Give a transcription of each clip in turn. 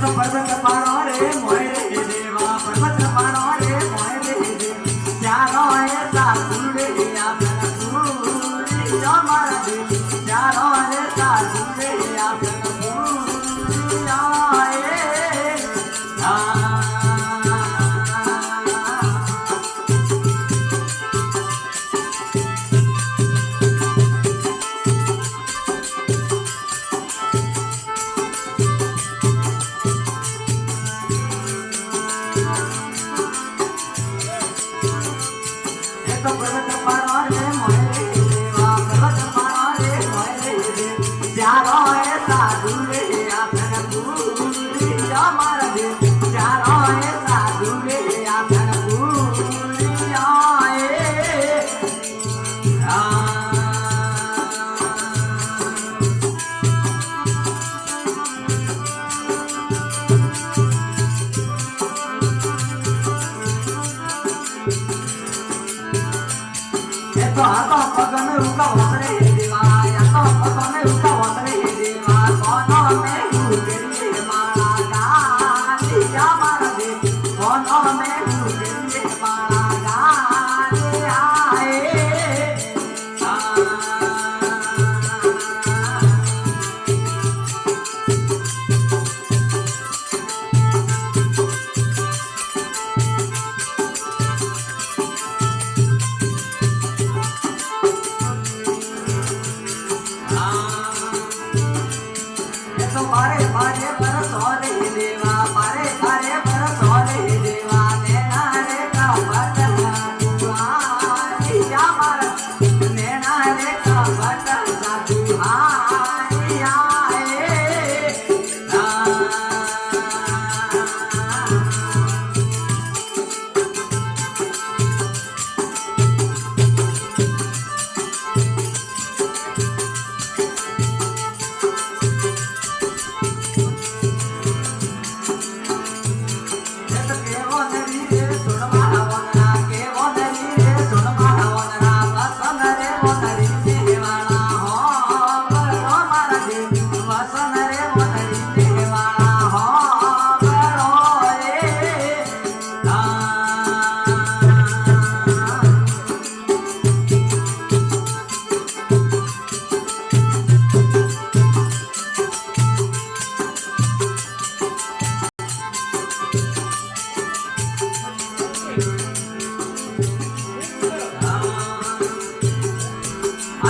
तो पर्वत पारो रे मोरे देवा पर्वत पारो रे मोरे दे चारो ऐसा सुरे आपन पूरी हमारा दिल चारो ऐसा सुरे आपन पूरी आए तो पर्वत पारो रे मोरे देवा पर्वत पारो रे मोरे दे चारो ऐसा सुरे आपन पूरी हमारा दिल चारो ऐसा सुरे आपन पूरी आए तो आता पगन रुका वतरे देवा या तो पगन रुका वतरे देवा कोनो में गुजरी माला गाली हमारा दे कोनो में गुजरी माला गाली आए तो पारे पारे पर सोले देवा पारे पारे पर सोले देवा नैना रे का बटला दुआई हमारा नैना रे का बटला दुआई आए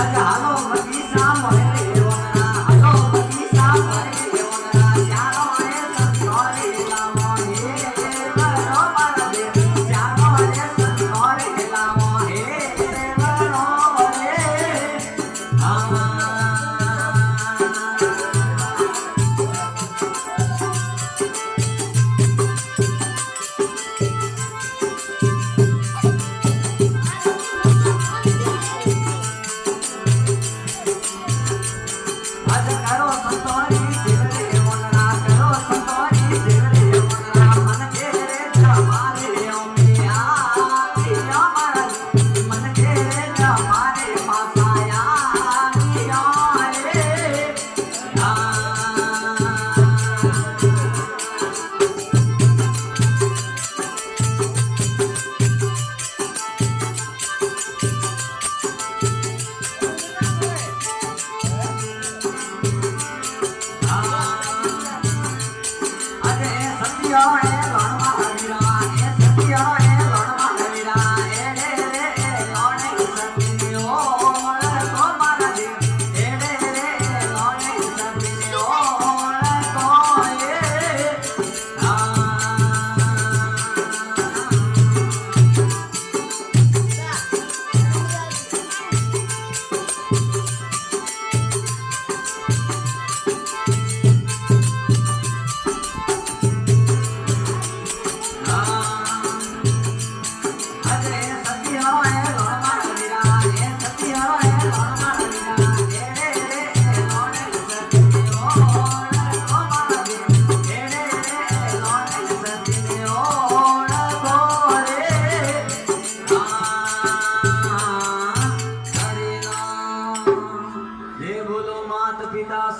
हालो बगीचा मोरे वना हालो बगीचा मोरे वना चारो रे संतोरे लामो हे बरो मारा दे चारो रे संतोरे लामो हे बरो रे करो संतोरी देवरे वनरा करो संतोरी देवरे वनरा मन के रे हमारे ओमे आती हमारा मन के रे हमारे पासाया आए सतिया है लड़वा हवीरा ए सतिया है लड़वा हवीरा ए रे लौड़े सतियो तो मारा दे ए रे लौड़े सतियो तो ये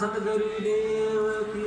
सतगुरु देव की।